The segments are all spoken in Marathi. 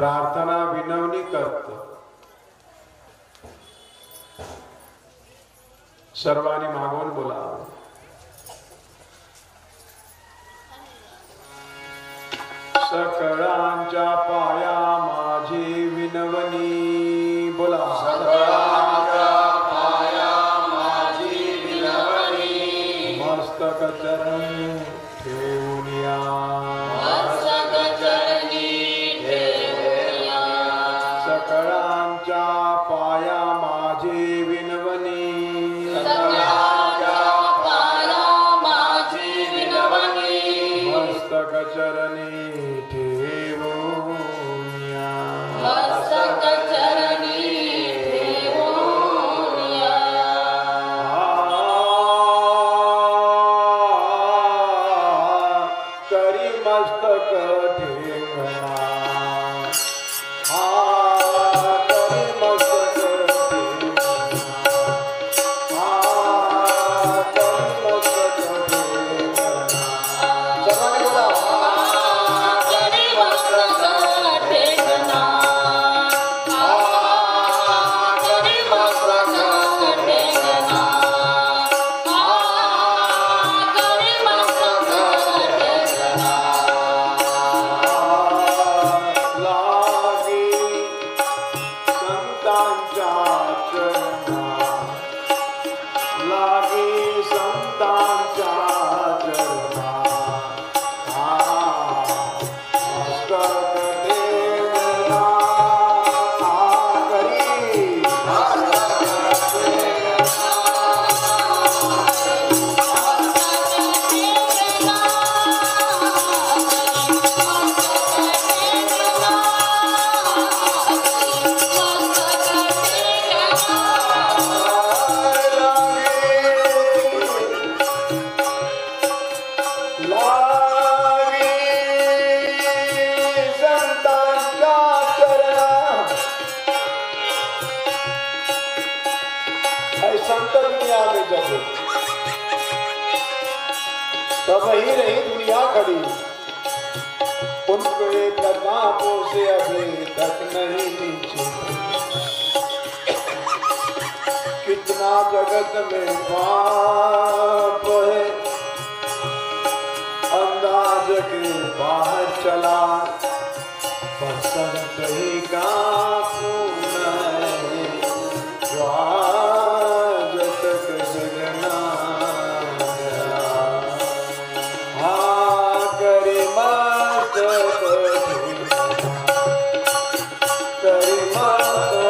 प्रार्थना विनवणी करतो. सर्वांनी मागून बोला. सकळांच्या पाया माझी विनवणी. बोला. सकळांच्या पाया माझी विनवणी. मस्तक चरणी ठेवून या. मस्तक चरणी ठेवून या. सकळांच्या पाया माझी विनवणी. सकळांच्या पाया माझी विनवणी. मस्तक चरणी ठेवून या. मस्तक चरणी ठेवून या. करी मस्तक ठेवणा. करी मस्तक ठेवणा. करी मस्तक ठेवणा. सर्वांनी बोला. करी मस्तक ठेवणा. करी मस्तक ठेवणा. करी मस्तक ठेवणा. लागी संतांच्या चरणात. लागी संतांच्या चरणात. मस्तक ठेवणा. करी संतांच्या चरणात. संत दुनिया में जब तब ही रही दुनिया खड़ी. उनको एक प्रतापों से अभी तक नहीं नीचे. कितना जगत में पाप है अंदाज के बाहर चला. पर संत ही का खून है जो आज तक जगना गया. करी मस्तक ठेवणा. करी मस्तक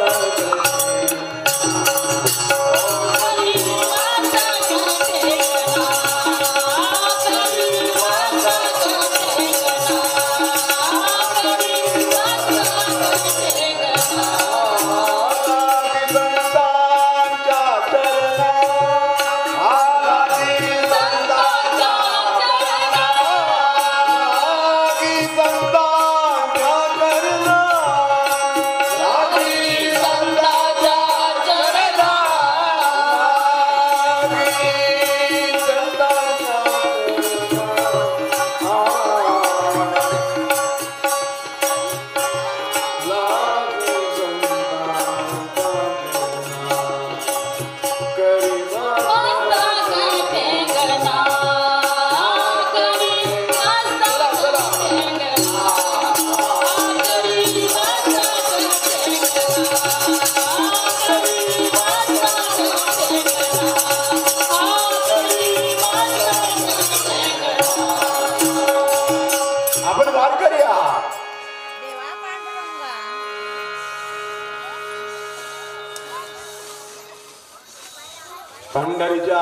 पंढरीच्या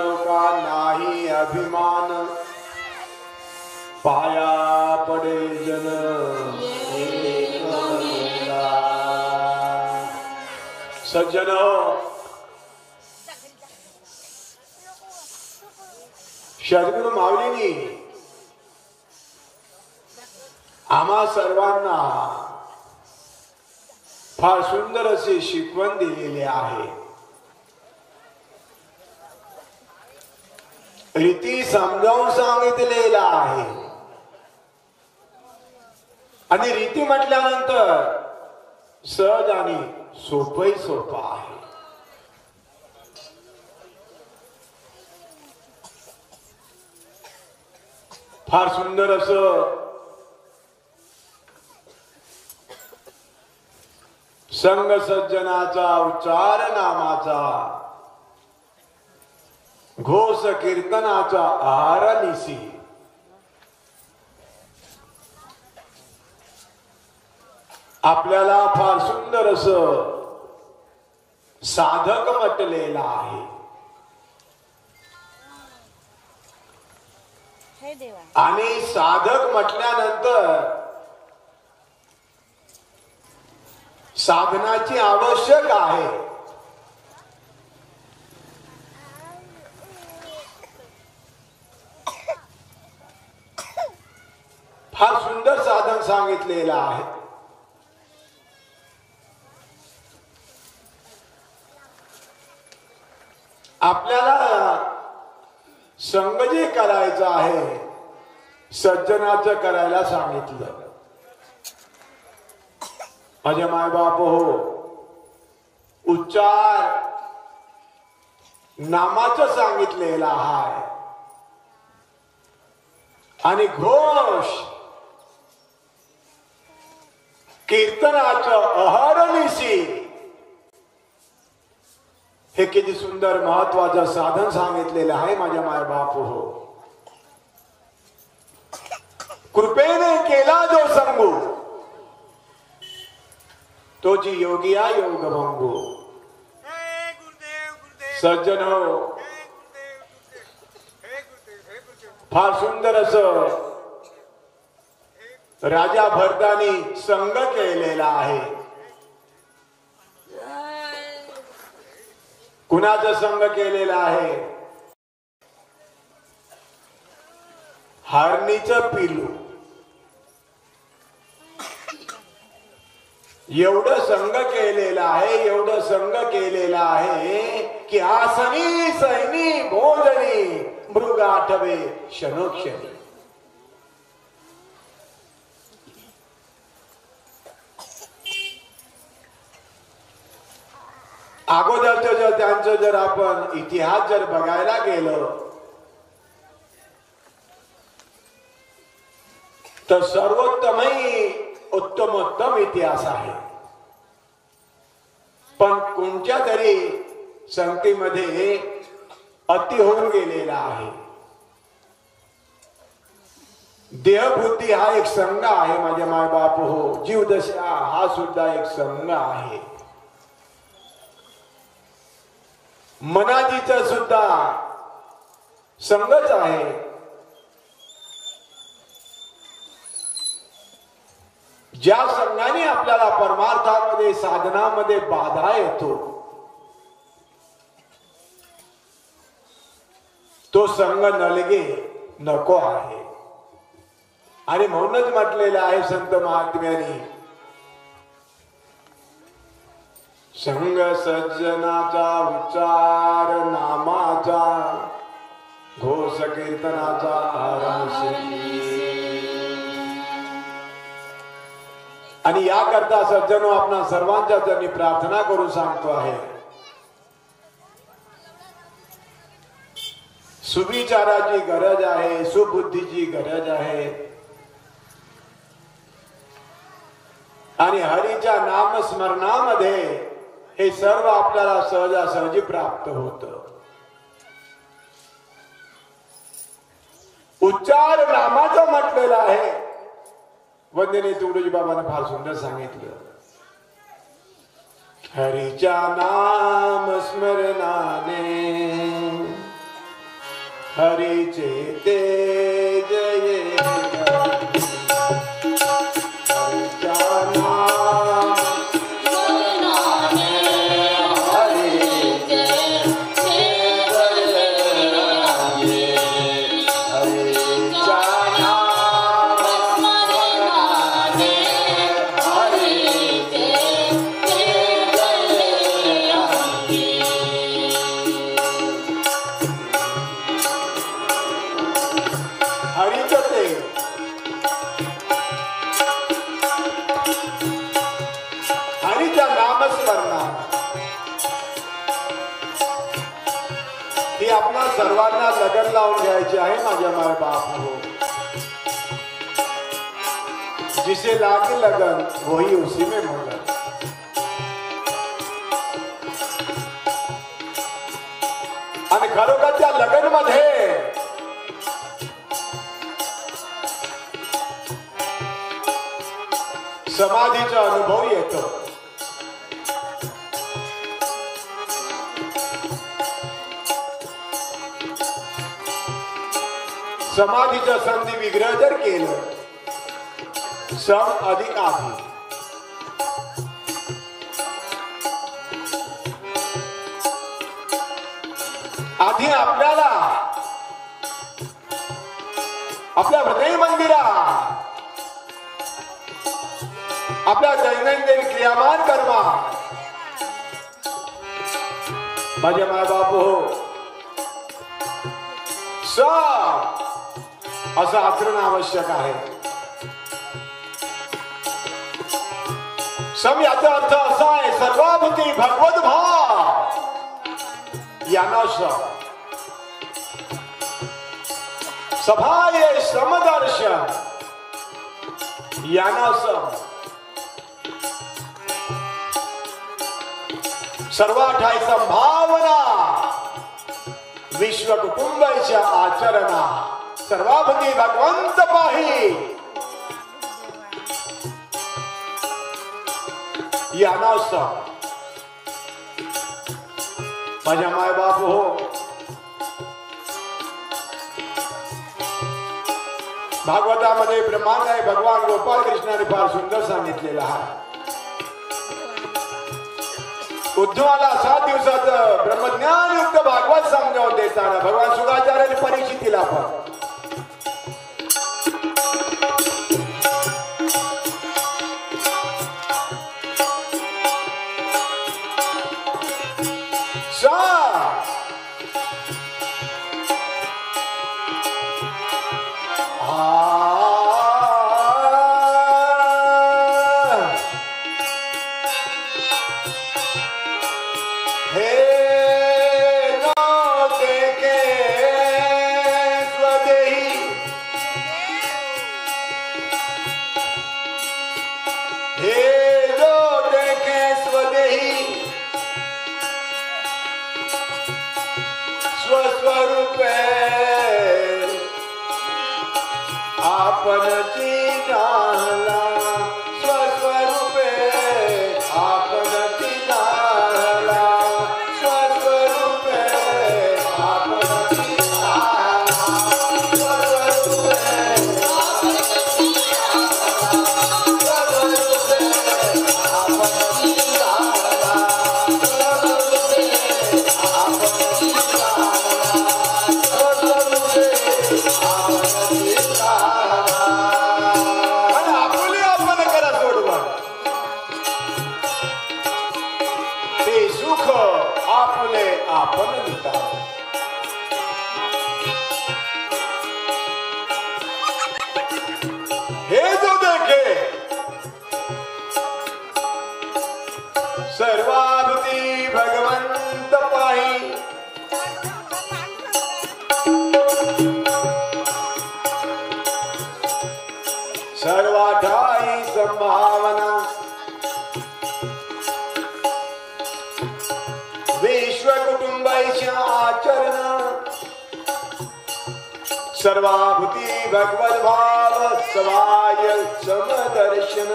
लोकांनाही अभिमान. पाया पडे जन सज्जन. सद्गुरु माऊलींनी आम्हा सर्वांना फार सुंदर असे शिकवण दिलेले आहे. रीती समजावून सांगितलेला आहे. आणि रीती म्हटल्यानंतर सहज आणि सोपही सोपा आहे. फार सुंदर असं संग सज्जनाचा उच्चार नामाचा घोष कीर्तनाचा आहार निसी. आपल्याला फार सुंदर असं साधक म्हटलेला आहे. आणि साधक म्हटल्यानंतर साधनाची आवश्यक आहे. फार सुंदर साधन सांगितलेलं आहे. आपल्याला संग जे करायचं आहे सज्जनाचं करायला सांगितलं. माझे मायबाप हो, उच्चार नामाचं सांगितलेलं आहे आणि घोष कीर्तनाचं अहर्निशी हे किती सुंदर महत्वाचं साधन सांगितलेलं आहे. माझ्या मायबाप हो, कृपेने केला जो संगू तोची योगिया योग भंगू. सज्जन हो, फार सुंदर असं राजा भरतानी संग केलेला आहे. कुणाचा संग केलेला आहे? हरणीचं पिलू. एवढं संग केलेलं आहे, एवढं संग केलेलं आहे की आसनी सैनी भोजनी मृग आठवे क्षणोक्षणी. अगोदरचं जर त्यांचं जर आपण इतिहास जर बघायला गेलो तर सर्वोत्तमही उत्तमोत्तम इतिहास आहे. पण कोणत्या तरी संगतीमध्ये अति होऊन गेलेला आहे. देहबुद्धी हा एक संघ आहे. माझे मायबाप हो, जीवदशा हा सुद्धा एक संघ आहे. मनाजीचा सुद्धा संघच आहे. ज्या संघाने आपल्याला परमार्थामध्ये साधनामध्ये बाधा येतो तो संघ नलगे नको आहे. आणि म्हणूनच म्हटलेलं आहे संत महात्म्यांनी, संग सज्जनाचा उच्चार नामाचा घोष कीर्तनाचा आरंभ. आणि याकरता सज्जनो आपणा सर्वांच्या चरणी प्रार्थना करून सांगतो आहे, सुविचाराची गरज आहे, सुबुद्धीची गरज आहे. आणि हरीच्या नामस्मरणामध्ये हे सर्व आपल्याला सहजासहजी प्राप्त होत. उच्चार नामाचं म्हटलेलं आहे. वंदने तुकडोजी बाबांना फार सुंदर सांगितलं, हरीच्या नाम स्मरणाने हरीचे तेज येईल. तुम्हा सर्वांना लग्न लावून घ्यायचे आहे माझ्या माय बाप हो. जिसे लागे लगन वही उसी में मगन. आणि खरोखर त्या लग्न मध्ये समाधीचा अनुभव येतो. समाधीचं संधी विग्रह जर केलं सम अधिक आधी आधी आपल्याला आपल्या हृदय मंदिरात आपल्या दैनंदिन क्रियामान कर्मा माझे माय बाप हो सब असं आचरण आवश्यक आहे. सम याचा अर्थ असा आहे सर्वाभूती भगवत भाव याना सम. सभाये समदर्शन याना सम. सर्वाठाई संभावना विश्व कुटुंबाच्या आचरणा सर्वाभूती भगवंत पाही याना सम. माझ्या माय बाप हो भागवतामध्ये ब्रह्मांड आहे भगवान गोपाल कृष्णाने फार सुंदर सांगितलेला आहे. उद्धवाला 7 दिवसाचं ब्रह्मज्ञान युक्त भागवत समजावून देताना भगवान शुकाचार्याने परीक्षितीला पण सर्वाभूती भगवंत पाही सर्वाठाई संभावना विश्व कुटुंबाच्या आचरण सर्वाभूती भगवत भाव सवाय समदर्शन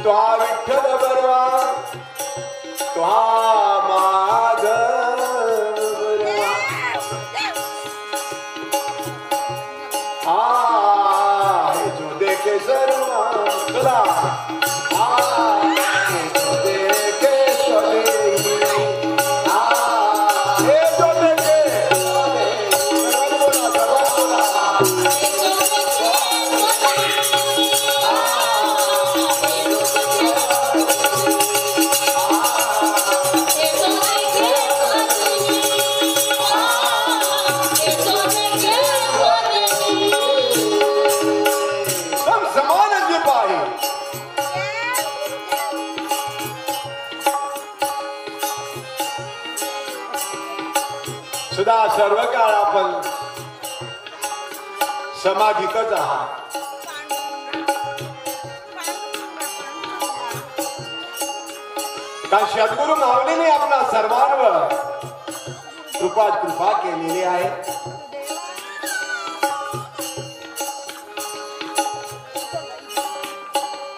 त्वा विठ्ठल बरवा त्वा माधव बरवा हे जो देखे सर्वा तुला जो देखे स्वदेही हे जो देखे सदा सर्व काळ आपण समाधीतच आहात. का सद्गुरु माऊलीने आपल्या सर्वांवर कृपा केलेली आहे.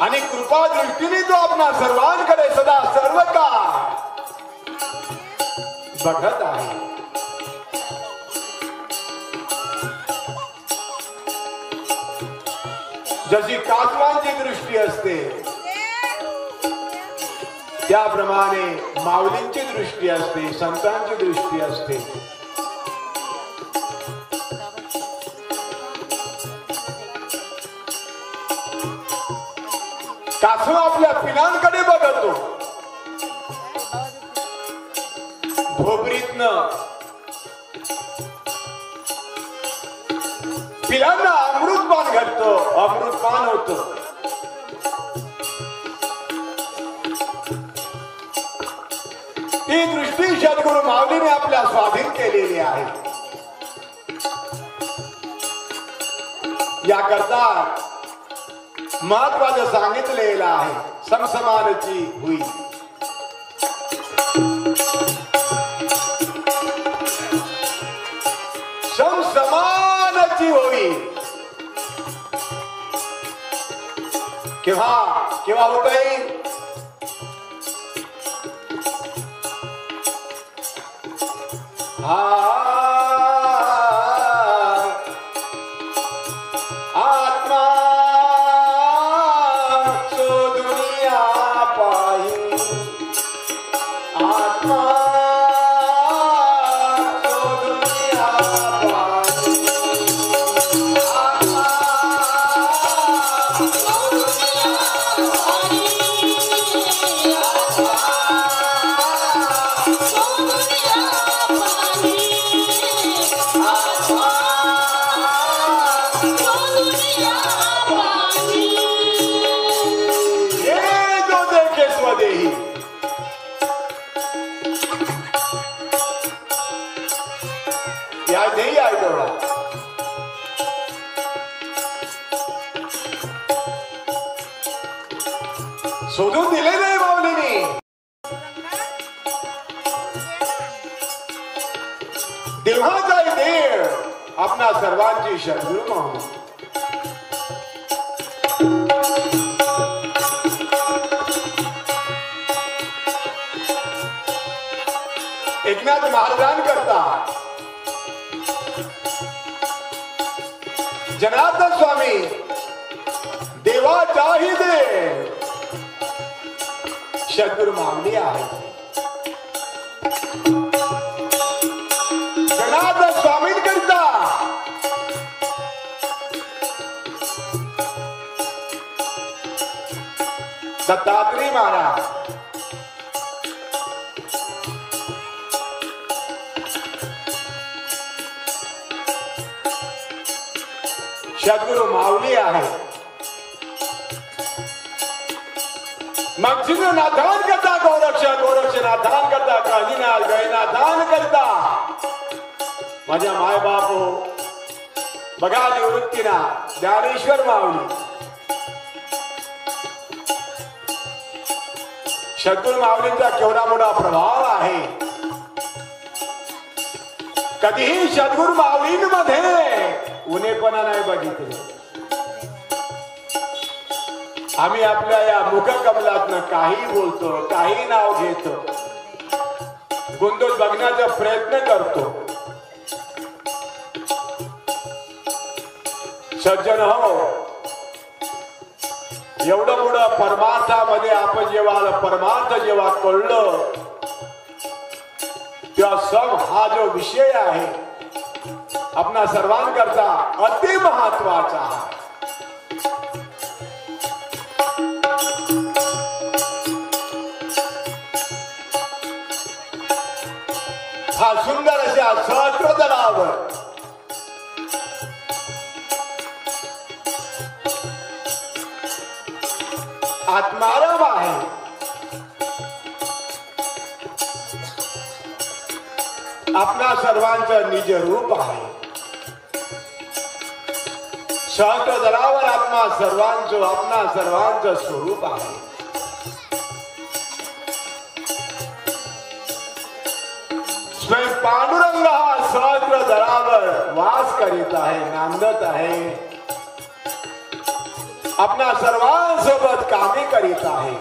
आणि कृपा दृष्टीने तो आपल्या सर्वांकडे सदा सर्व काळ बघत आहे. जशी कासवांची दृष्टी असते त्याप्रमाणे माऊलींची दृष्टी असते, संतांची दृष्टी असते. कासव आपल्या पिलांकडे बघतो, भोपरीतनं पिलांना अमृतपान घालतो, अमृतपान होतं. ती दृष्टी सद्गुरु माऊलीने आपल्या स्वाधीन केलेली आहे. याकरता महत्वाचं सांगितलेलं आहे, समसमानची होई. समसमानची होई केव्हा होत आहे? आत्मा सो दुनिया पाही, आत्मा सो दुनिया पाही, आत्मा सो शोधून दिले नाही माऊलीने. देवाचा देव आपणा सर्वांची सद्गुरु माऊली. एकनाथ महाराजांकरता जनार्दन स्वामी देवाचाही देव सद्गुरु माऊली आहे. जनार्दन स्वामींकरता दत्तात्रय महाराज, सद्गुरु माऊली आहे. मग जिनं नादान करता गोरक्ष, गोरक्ष नादान करता काहीनाथ, गैनादान करता माझ्या माय बाप हो. बघा निवृत्तीना ज्ञानेश्वर माऊली. सद्गुरु माऊलींचा केवढा मोठा प्रभाव आहे. कधीही सद्गुरु माऊलींमध्ये उणेपणा नाही बघितले. आम्ही आपल्या या मुखकमलातनं काही बोलतो, काही नाव घेतो, गोंधळ बघण्याचा प्रयत्न करतो. सज्जन हो, एवढं मोठं परमार्थामध्ये आपण जेव्हा परमार्थ जेव्हा कळलं तेव्हा सब हा जो विषय आहे आपणा सर्वांकरता अति महत्वाचा आहे. हा सुंदर अशा सहस्त्रदलावर आत्माराम आहे. आपणा सर्वांचं निज रूप आहे. सहस्त्रदलावर आपणा सर्वांचं स्वरूप आहे. स्वयं पांडुरंग हा सहस्त्रदलावर वास करीत आहे, नांदत आहे. आपणा सर्वांसोबत कामे करीत आहे,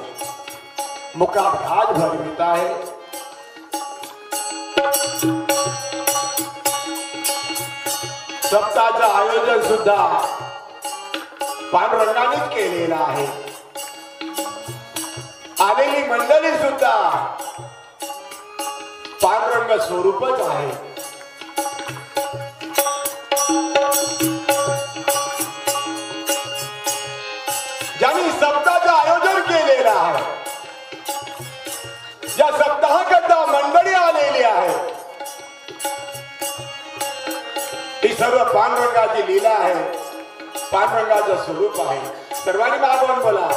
मुखात घात भरवित आहे. सप्ताहाचं आयोजन सुद्धा पांडुरंगानेच केलेलं आहे. आलेली मंडळी सुद्धा पांडुरंग स्वरूपच आहे. ज्यांनी सप्ताहाचं आयोजन केलेलं आहे, या सप्ताहाकरता मंडळी आलेली आहे, ही सर्व पांडुरंगाची लीला आहे, पांडुरंगाचं स्वरूप आहे. सर्वांनी मागवून बोला,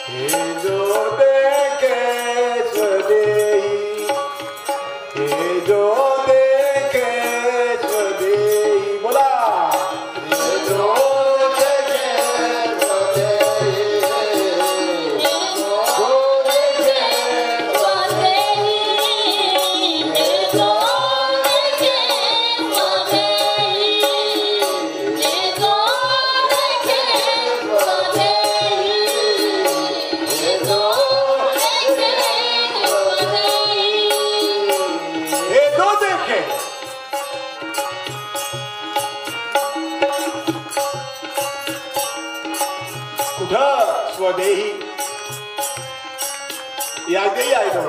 हे जो देखे स्वदेही, हे जो देखे स्वदेही. बोला, हे जो स्वदेही यादी आहे तो.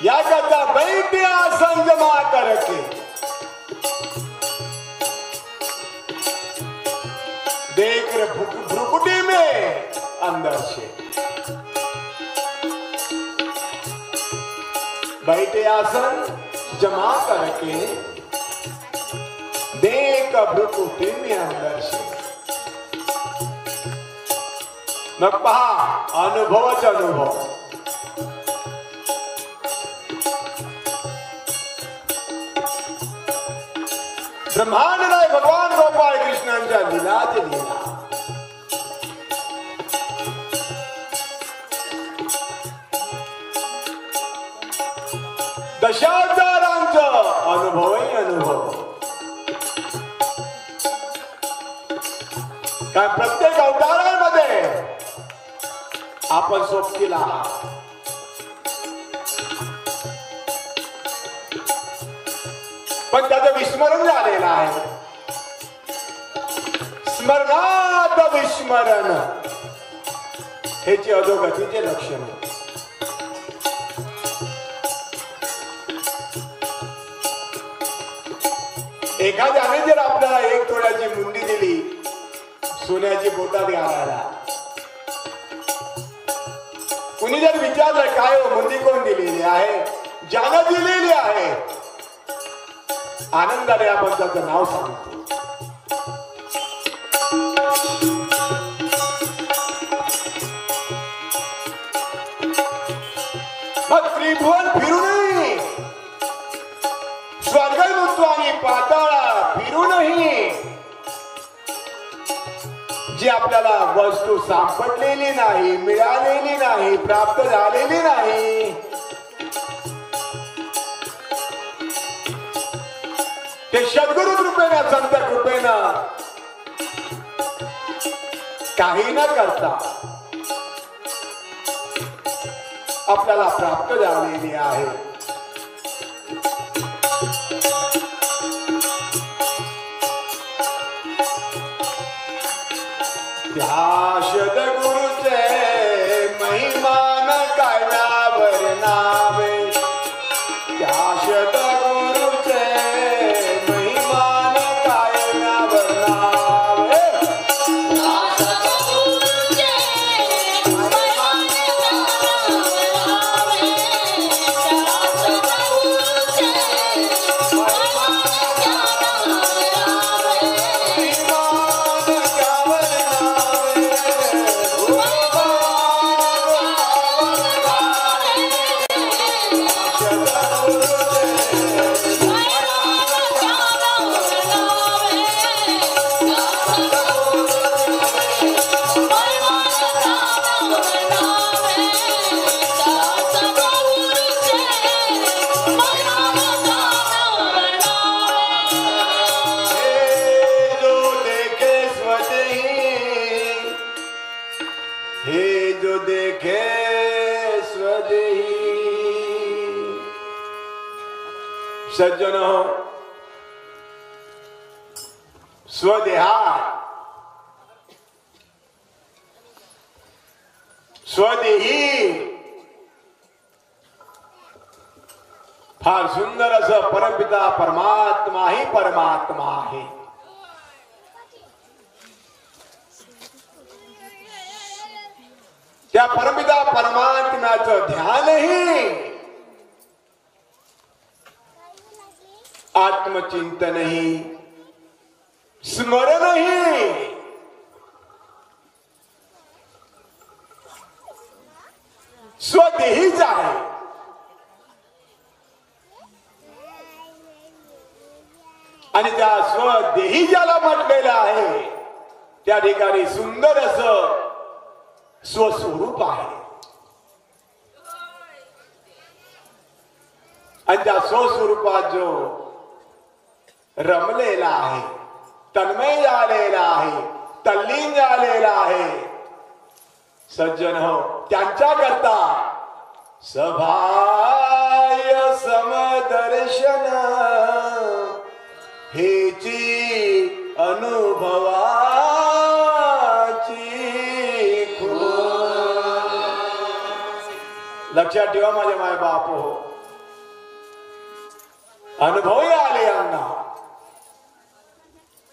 या करता बैठे आसन जमा करके देख भ्रुकुटी में अंदर से बैठे आसन जमा करके देख भ्रुकुटी में अंदर से. मग पहा अनुभवच अनुभव. ब्रह्मांड नाही भगवान गोपाळ कृष्णांच्या लीलाच लीला. दशावतारांचं अनुभवही अनुभव. काय प्रत्येक अवतारांमध्ये आपण सोबतीला आहात. पण त्याचं विस्मरण झालेलं आहे. स्मरणात विस्मरण हेचे अधोगतीचे लक्षण आहे. एखाद्याने जर आपल्याला 1 तोळ्याची मुंडी दिली, सोन्याची बोटात घालायला, कुणी जर विचारलं काय हो मुंडी कोण दिलेली आहे, ज्यानं दिलेली आहे, आनंदाने आपण त्याचं नाव सांगतो. मग त्रिभुवन फिरूनही, स्वर्गमुक्त आणि पाताळा फिरूनही जी आपल्याला वस्तू सापडलेली नाही, मिळालेली नाही, प्राप्त झालेली नाही, ते सद्गुरु कृपेनं, संत कृपेनं काही न करता आपल्याला प्राप्त झालेली आहे. त्या सद्गुरूचे महिमान काव्यावर नावे, त्या सद्गुरूचे महिमान काव्यावर नावे, सज्जन स्वदेहात स्वदेही फार सुंदर असं परमपिता परमात्मा ही परमात्मा आहे. त्या परमपिता परमात्म्याचं ध्यानही आत्मचिंतनही स्मरणही स्वदेहीच आहे. आणि त्या स्वदेही ज्याला म्हटलेलं आहे त्या ठिकाणी सुंदर असं स्वस्वरूप आहे. आणि त्या स्वस्वरूपात जो रमलेला आहे, तन्मय झालेला आहे, तल्लीन झालेला आहे, सज्जन हो, त्यांच्या करता सभाय समदर्शन हेची अनुभवाची लक्षात ठेवा माझे माय बाप हो. अनुभवही आले यांना.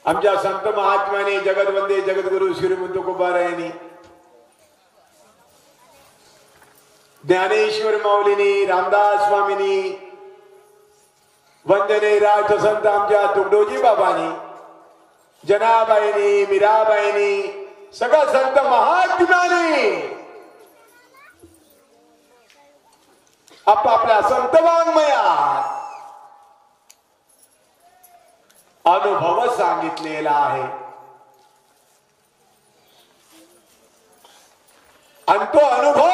आमच्या संत महात्म्याने जगतवंदे जगद्गुरु श्रीमंत तुकोबारायांनी ज्ञानेश्वर माऊलीनी रामदास स्वामीनी वंदने राजसंत आमच्या तुकडोजी बाबांनी जनाबाईनी मीराबाईनी सगळं संत महात्म्याने आपापल्या संत वाङ्मयात अनुभव सांगितलेला आहे. आणि तो अनुभव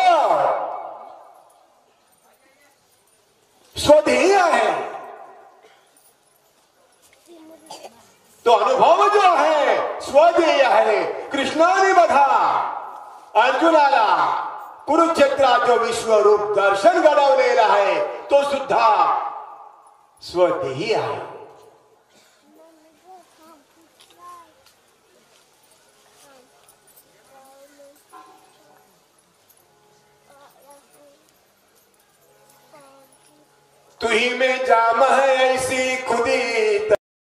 स्वदेही आहे. तो अनुभव जो आहे स्वदेही आहे. कृष्णाने बघा अर्जुनाला कुरुक्षेत्राचं विश्वरूप दर्शन घडवलेलं आहे, तो सुद्धा स्वदेही आहे. तुही में जाम है ऐसी खुदी